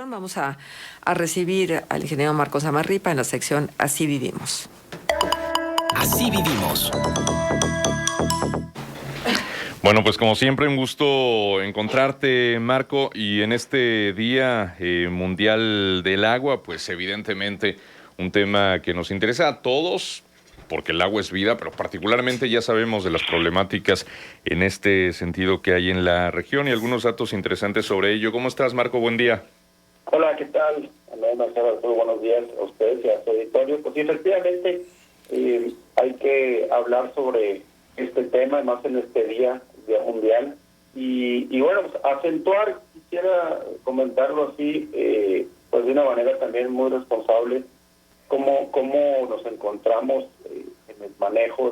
información. Vamos a recibir al ingeniero Marcos Amarripa en la sección Así Vivimos. Así vivimos. Bueno, pues como siempre, un gusto encontrarte, Marco, y en este Día Mundial del Agua, pues evidentemente un tema que nos interesa a todos, porque el agua es vida, pero particularmente ya sabemos de las problemáticas en este sentido que hay en la región y algunos datos interesantes sobre ello. ¿Cómo estás, Marco? Buen día. Hola, ¿qué tal? Marcelo, buenos días a ustedes y a su auditorio. Pues sí, efectivamente, hay que hablar sobre este tema, además en este Día Mundial. Y bueno, pues acentuar, quisiera comentarlo así, pues de una manera también muy responsable, cómo nos encontramos en el manejo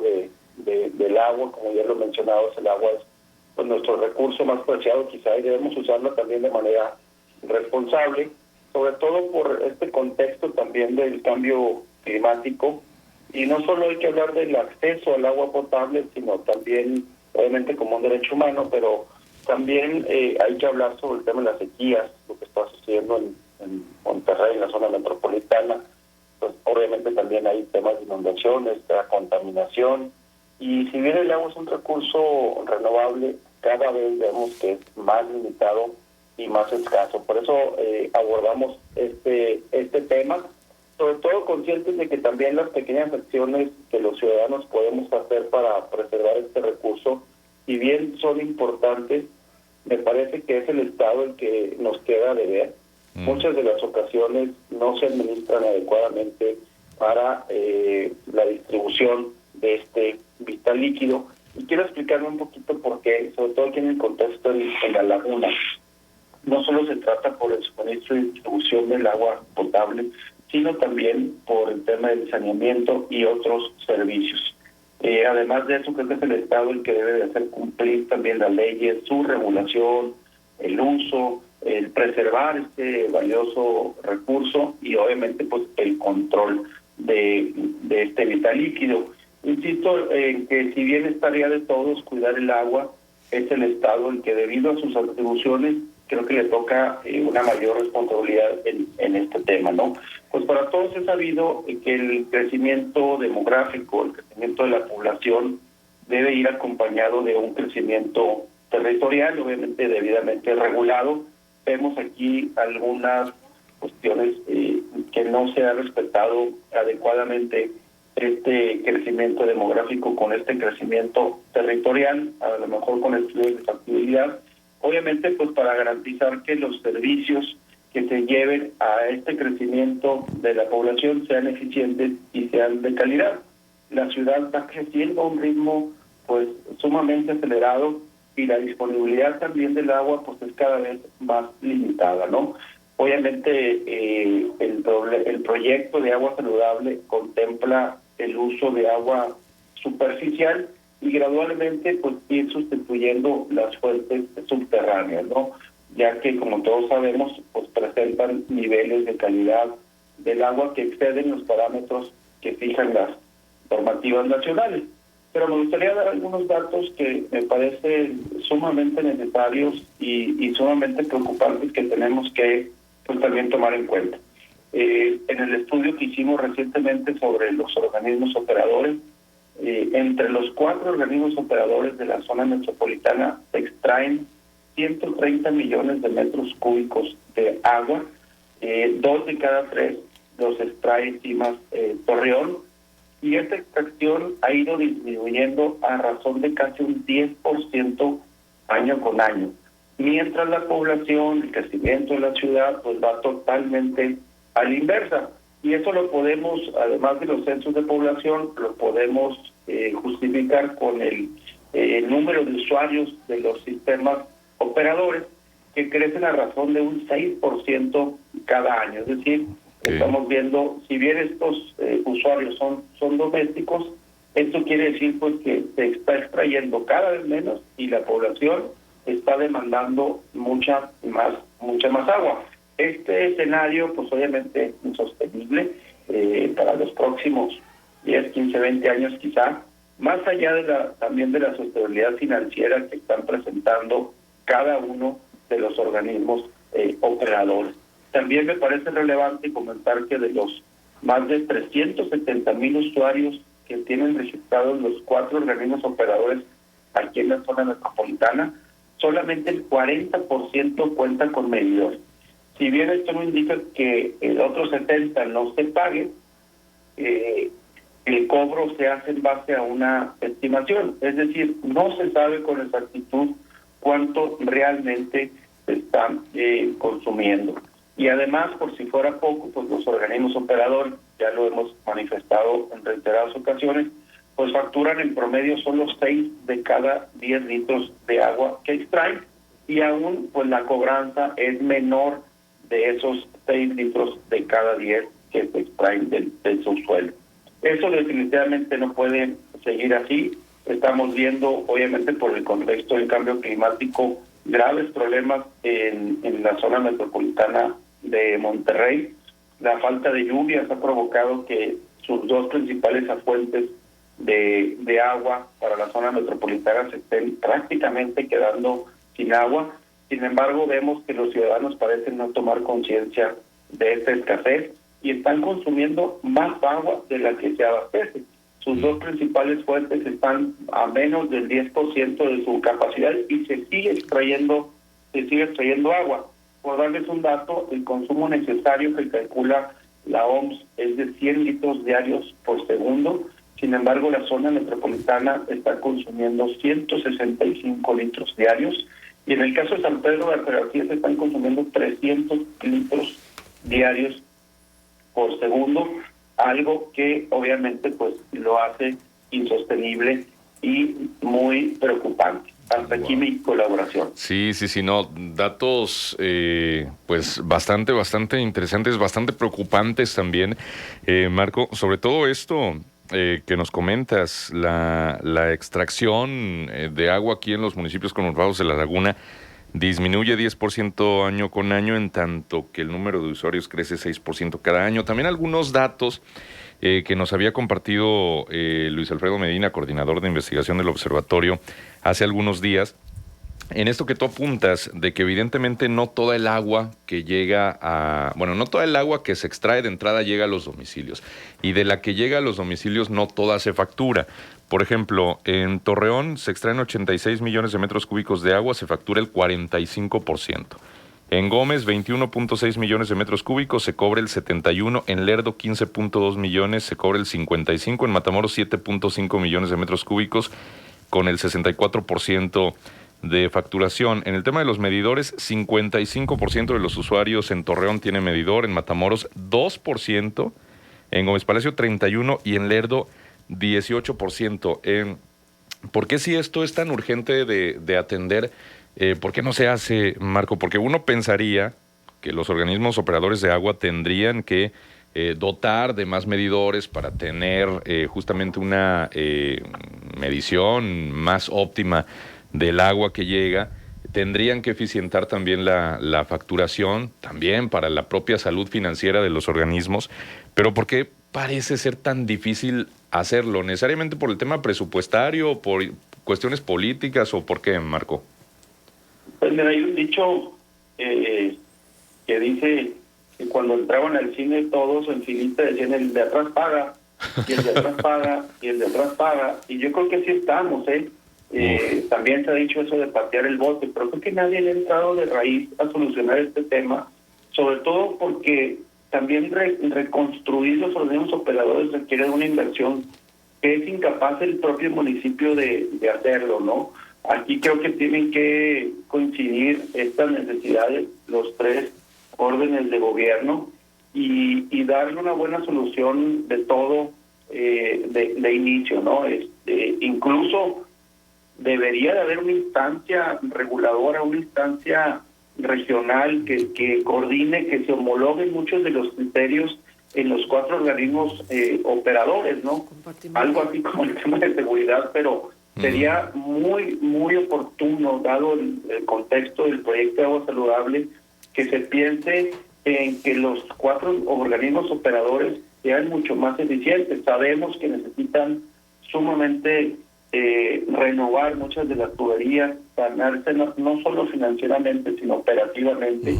del agua. Como ya lo mencionado, el agua es pues nuestro recurso más preciado quizá, y debemos usarlo también de manera responsable, sobre todo por este contexto también del cambio climático. Y no solo hay que hablar del acceso al agua potable, sino también, obviamente, como un derecho humano, pero también hay que hablar sobre el tema de las sequías, lo que está sucediendo en Monterrey, en la zona metropolitana. Pues obviamente también hay temas de inundaciones, de contaminación, y si bien el agua es un recurso renovable, cada vez vemos que es más limitado y más escaso. Por eso abordamos este tema, sobre todo conscientes de que también las pequeñas acciones que los ciudadanos podemos hacer para preservar este recurso, si bien son importantes, me parece que es el Estado el que nos queda de ver. Muchas de las ocasiones no se administran adecuadamente para la distribución de este vital líquido. Y quiero explicarme un poquito por qué, sobre todo aquí en el contexto en la laguna. No solo se trata por el suministro y distribución del agua potable, sino también por el tema del saneamiento y otros servicios. Además de eso, creo que es el Estado el que debe de hacer cumplir también las leyes, su regulación, el uso, el preservar este valioso recurso y obviamente pues el control de este vital líquido. Insisto en que si bien es tarea de todos cuidar el agua, es el Estado el que, debido a sus atribuciones, creo que le toca una mayor responsabilidad en este tema, ¿no? Pues para todos es sabido que el crecimiento demográfico, el crecimiento de la población debe ir acompañado de un crecimiento territorial, obviamente debidamente regulado. Vemos aquí algunas cuestiones que no se ha respetado adecuadamente este crecimiento demográfico con este crecimiento territorial, a lo mejor con estudios de factibilidad. Obviamente, pues para garantizar que los servicios que se lleven a este crecimiento de la población sean eficientes y sean de calidad. La ciudad está creciendo a un ritmo pues sumamente acelerado y la disponibilidad también del agua pues es cada vez más limitada, ¿no? Obviamente el proyecto de agua saludable contempla el uso de agua superficial y gradualmente pues ir sustituyendo las fuentes subterráneas, ¿no? Ya que, como todos sabemos, pues presentan niveles de calidad del agua que exceden los parámetros que fijan las normativas nacionales. Pero me gustaría dar algunos datos que me parecen sumamente necesarios y sumamente preocupantes que tenemos que pues también tomar en cuenta. En el estudio que hicimos recientemente sobre los organismos operadores, entre los 4 organismos operadores de la zona metropolitana se extraen 130 millones de metros cúbicos de agua, 2 de cada 3 los extrae CIMAS Torreón, y esta extracción ha ido disminuyendo a razón de casi un 10% año con año, mientras la población, el crecimiento de la ciudad, pues va totalmente a la inversa. Y eso lo podemos, además de los censos de población, lo podemos justificar con el número de usuarios de los sistemas operadores, que crecen a razón de un 6% cada año. Es decir, estamos viendo, si bien estos usuarios son domésticos, esto quiere decir pues que se está extrayendo cada vez menos y la población está demandando mucha más agua. Este escenario, pues obviamente insostenible para los próximos 10, 15, 20 años quizá, más allá también de la sostenibilidad financiera que están presentando cada uno de los organismos operadores. También me parece relevante comentar que de los más de 370,000 usuarios que tienen registrados los 4 organismos operadores aquí en la zona metropolitana, solamente el 40% cuenta con medidor. Si bien esto no indica que el otro 70% no se pague, el cobro se hace en base a una estimación, es decir, no se sabe con exactitud cuánto realmente se están consumiendo. Y además, por si fuera poco, pues los organismos operadores, ya lo hemos manifestado en reiteradas ocasiones, pues facturan en promedio solo 6 de cada 10 litros de agua que extraen, y aún pues la cobranza es menor de esos 6 litros de cada 10 que se extraen del subsuelo. Eso definitivamente no puede seguir así. Estamos viendo, obviamente por el contexto del cambio climático, graves problemas en la zona metropolitana de Monterrey. La falta de lluvias ha provocado que sus 2 principales fuentes de agua para la zona metropolitana se estén prácticamente quedando sin agua. Sin embargo, vemos que los ciudadanos parecen no tomar conciencia de esta escasez y están consumiendo más agua de la que se abastece. Sus 2 principales fuentes están a menos del 10% de su capacidad y se sigue extrayendo agua. Por darles un dato, el consumo necesario que calcula la OMS es de 100 litros diarios por segundo. Sin embargo, la zona metropolitana está consumiendo 165 litros diarios. Y en el caso de San Pedro de García se están consumiendo 300 litros diarios por segundo, algo que obviamente pues lo hace insostenible y muy preocupante. Hasta aquí mi colaboración. Sí, no, datos pues bastante interesantes, bastante preocupantes también, Marco, sobre todo esto que nos comentas, la extracción de agua aquí en los municipios conurbados de La Laguna disminuye 10% año con año, en tanto que el número de usuarios crece 6% cada año. También algunos datos que nos había compartido Luis Alfredo Medina, coordinador de investigación del observatorio, hace algunos días, en esto que tú apuntas, de que evidentemente no toda el agua que no toda el agua que se extrae de entrada llega a los domicilios, y de la que llega a los domicilios no toda se factura. Por ejemplo, en Torreón se extraen 86 millones de metros cúbicos de agua, se factura el 45%. En Gómez, 21.6 millones de metros cúbicos, se cobra el 71%. En Lerdo, 15.2 millones, se cobra el 55%. En Matamoros, 7.5 millones de metros cúbicos, con el 64% de facturación. En el tema de los medidores, 55% de los usuarios en Torreón tiene medidor, en Matamoros 2%, en Gómez Palacio 31% y en Lerdo 18%. ¿Por qué, si esto es tan urgente de atender, por qué no se hace, Marco? Porque uno pensaría que los organismos operadores de agua tendrían que dotar de más medidores para tener justamente una medición más óptima del agua que llega. Tendrían que eficientar también la facturación, también para la propia salud financiera de los organismos. Pero ¿por qué parece ser tan difícil hacerlo? ¿Necesariamente por el tema presupuestario, por cuestiones políticas o por qué, Marco? Pues mira, hay un dicho que dice que cuando entraban al cine todos en filita decían el de atrás paga, y el de atrás paga, y el de atrás paga. Y yo creo que sí estamos, también se ha dicho eso de patear el bote, pero creo que nadie le ha entrado de raíz a solucionar este tema, sobre todo porque también reconstruir los organismos operadores requiere de una inversión que es incapaz el propio municipio de hacerlo, ¿no? Aquí creo que tienen que coincidir estas necesidades, los 3 órdenes de gobierno, y darle una buena solución de todo de inicio, ¿no? Incluso debería de haber una instancia reguladora, una instancia regional que coordine, que se homologuen muchos de los criterios en los 4 organismos operadores, ¿no? Algo así como el tema de seguridad, pero sería muy oportuno, dado el contexto del proyecto de agua saludable, que se piense en que los 4 organismos operadores sean mucho más eficientes. Sabemos que necesitan sumamente renovar muchas de las tuberías, ganarse no solo financieramente, sino operativamente.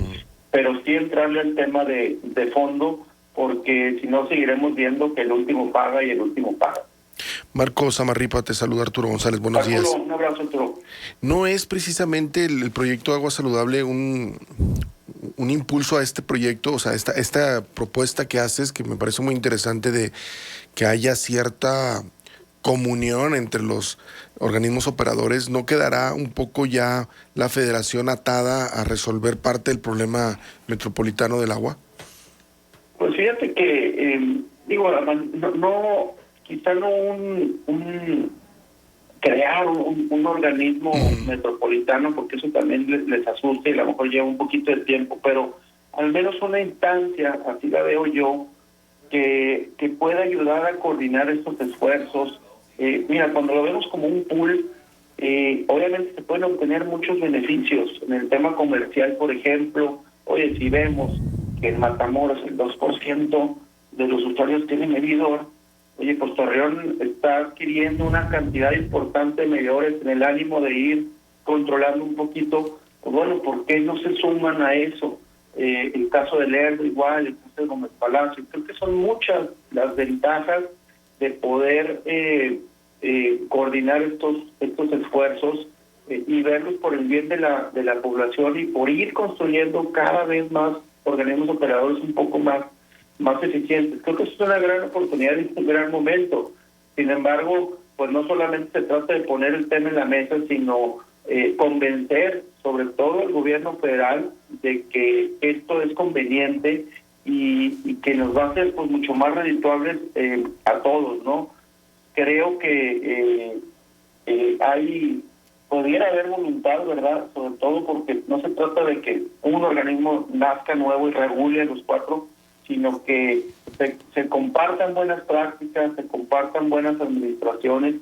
pero sí entrarle al tema de fondo, porque si no seguiremos viendo que el último paga y el último paga. Marco Samarripa, te saluda Arturo González, buenos Arturo, días. un abrazo, Arturo. ¿No es precisamente el proyecto Agua Saludable un impulso a este proyecto, o sea, esta propuesta que haces, que me parece muy interesante, de que haya cierta comunión entre los organismos operadores? ¿No quedará un poco ya la federación atada a resolver parte del problema metropolitano del agua? Pues fíjate que, quizá no crear un organismo metropolitano, porque eso también les asusta y a lo mejor lleva un poquito de tiempo, pero al menos una instancia, así la veo yo, que pueda ayudar a coordinar estos esfuerzos. Mira, cuando lo vemos como un pool, obviamente se pueden obtener muchos beneficios en el tema comercial. Por ejemplo, oye, si vemos que en Matamoros el 2% de los usuarios tiene medidor, oye, pues Torreón está adquiriendo una cantidad importante de medidores en el ánimo de ir controlando un poquito. Pues bueno, ¿por qué no se suman a eso? El caso de Lerdo igual, el caso de Gómez Palacio. Creo que son muchas las ventajas de poder coordinar estos esfuerzos y verlos por el bien de la población y por ir construyendo cada vez más organismos operadores un poco más eficientes. Creo que eso es una gran oportunidad y un gran momento. Sin embargo, pues no solamente se trata de poner el tema en la mesa, sino convencer sobre todo al gobierno federal de que esto es conveniente y que nos va a hacer pues mucho más redituables a todos, ¿no? Creo que pudiera haber voluntad, ¿verdad? Sobre todo porque no se trata de que un organismo nazca nuevo y regule a los cuatro, sino que se compartan buenas prácticas, se compartan buenas administraciones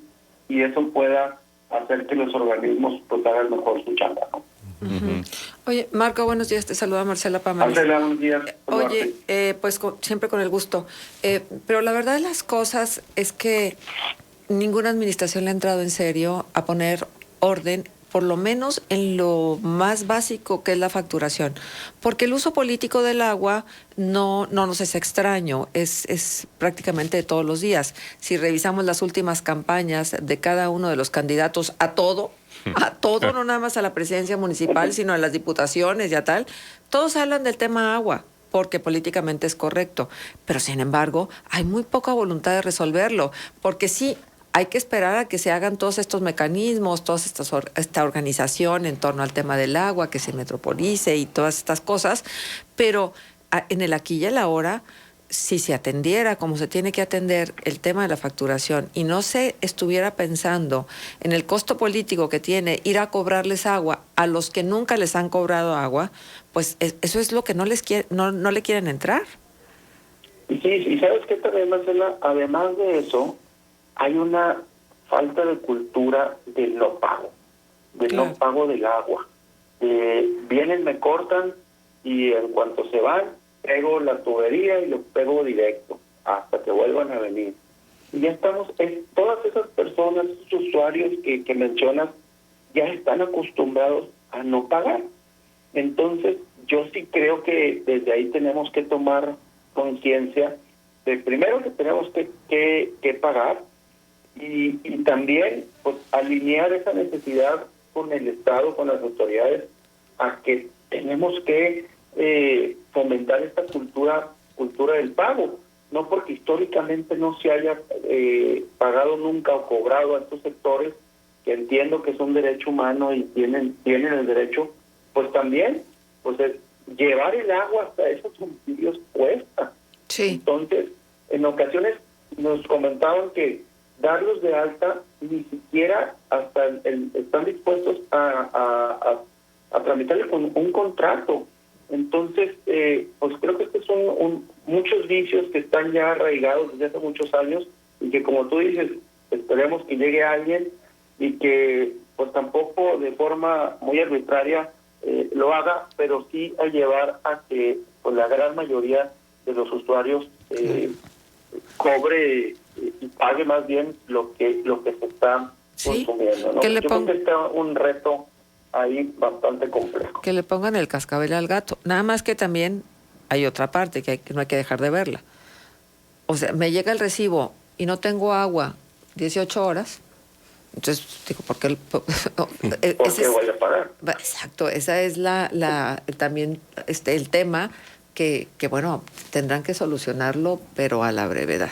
y eso pueda hacer que los organismos pues hagan mejor su chamba, ¿no? Uh-huh. Oye, Marco, buenos días, te saluda Marcela Pamares. Marcela, buenos días. Oye, pues siempre con el gusto, pero la verdad de las cosas es que ninguna administración le ha entrado en serio a poner orden, por lo menos en lo más básico que es la facturación, porque el uso político del agua no nos es extraño, es prácticamente de todos los días. Si revisamos las últimas campañas de cada uno de los candidatos a todo, no nada más a la presidencia municipal, sino a las diputaciones y a tal, todos hablan del tema agua, porque políticamente es correcto, pero sin embargo hay muy poca voluntad de resolverlo, porque sí, hay que esperar a que se hagan todos estos mecanismos, esta organización en torno al tema del agua, que se metropolice y todas estas cosas, pero en el aquí y el ahora, si se atendiera como se tiene que atender el tema de la facturación y no se estuviera pensando en el costo político que tiene ir a cobrarles agua a los que nunca les han cobrado agua, pues eso es lo que no le quieren entrar. Sí, y sabes que también, Marcela, además de eso, hay una falta de cultura del no pago, no pago del agua. Vienen, me cortan y en cuanto se van, pego la tubería y lo pego directo hasta que vuelvan a venir. Y ya estamos, todas esas personas, esos usuarios que mencionas, ya están acostumbrados a no pagar. Entonces, yo sí creo que desde ahí tenemos que tomar conciencia de primero que tenemos que pagar, y también pues alinear esa necesidad con el Estado, con las autoridades, a que tenemos que fomentar esta cultura del pago, no porque históricamente no se haya pagado nunca o cobrado a estos sectores, que entiendo que son derecho humano y tienen el derecho, pues también pues llevar el agua hasta esos domicilios cuesta. Sí. Entonces, en ocasiones nos comentaban que darlos de alta ni siquiera hasta están dispuestos a tramitarle con un contrato. Entonces, pues creo que estos son muchos vicios que están ya arraigados desde hace muchos años y que, como tú dices, esperemos que llegue alguien y que pues tampoco de forma muy arbitraria lo haga, pero sí a llevar a que pues la gran mayoría de los usuarios cobre y pague más bien lo que se está consumiendo, ¿no? Yo creo que está un reto ahí bastante complejo. Que le pongan el cascabel al gato. Nada más que también hay otra parte que no hay que dejar de verla. O sea, me llega el recibo y no tengo agua 18 horas. Entonces, digo, ¿por qué? ¿Por qué voy a pagar? Exacto, esa es también el tema que, bueno, tendrán que solucionarlo, pero a la brevedad.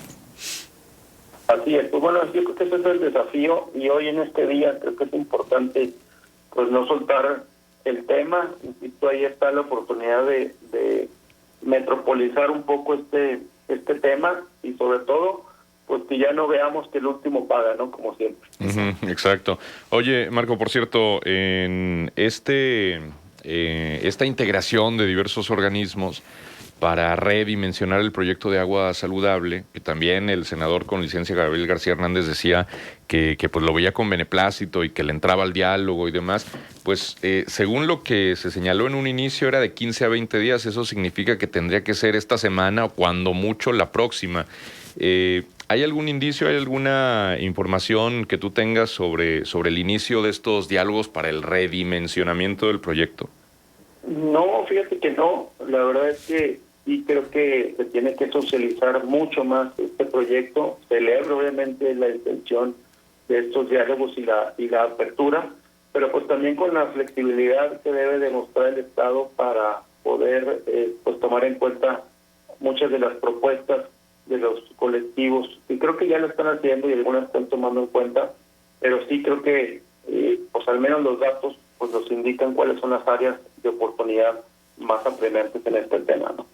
Así es, pues bueno, yo creo que ese es el desafío y hoy en este día creo que es importante pues no soltar el tema. Insisto, ahí está la oportunidad de metropolizar un poco este tema y sobre todo pues que ya no veamos que el último paga, ¿no? Como siempre. Exacto. Oye, Marco, por cierto, en esta integración de diversos organismos para redimensionar el proyecto de agua saludable, que también el senador con licencia Gabriel García Hernández decía que pues lo veía con beneplácito y que le entraba al diálogo y demás, pues según lo que se señaló en un inicio era de 15 a 20 días, eso significa que tendría que ser esta semana o cuando mucho la próxima. ¿Hay algún indicio, hay alguna información que tú tengas sobre el inicio de estos diálogos para el redimensionamiento del proyecto? No, fíjate que no. La verdad es que sí creo que se tiene que socializar mucho más este proyecto. Celebro obviamente la intención de estos diálogos y la apertura, pero pues también con la flexibilidad que debe demostrar el Estado para poder pues tomar en cuenta muchas de las propuestas de los colectivos, y creo que ya lo están haciendo y algunas están tomando en cuenta, pero sí creo que pues al menos los datos pues nos indican cuáles son las áreas de oportunidad más apremiantes en este tema, ¿no?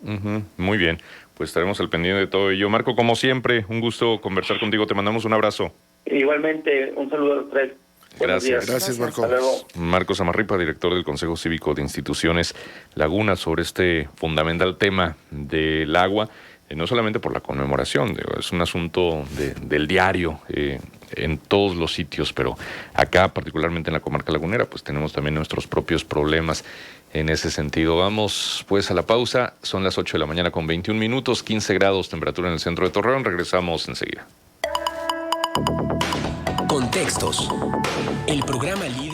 Muy bien, pues estaremos al pendiente de todo ello. Marco, como siempre, un gusto conversar contigo, te mandamos un abrazo. Igualmente, un saludo a los tres. Gracias. Gracias, Marco. Hasta luego. Marco Samarripa, director del Consejo Cívico de Instituciones Laguna, sobre este fundamental tema del agua, no solamente por la conmemoración, es un asunto del diario en todos los sitios, pero acá, particularmente en la comarca lagunera, pues tenemos también nuestros propios problemas en ese sentido. Vamos pues a la pausa, son las 8 de la mañana con 21 minutos, 15 grados temperatura en el centro de Torreón, regresamos enseguida. Contextos. El programa líder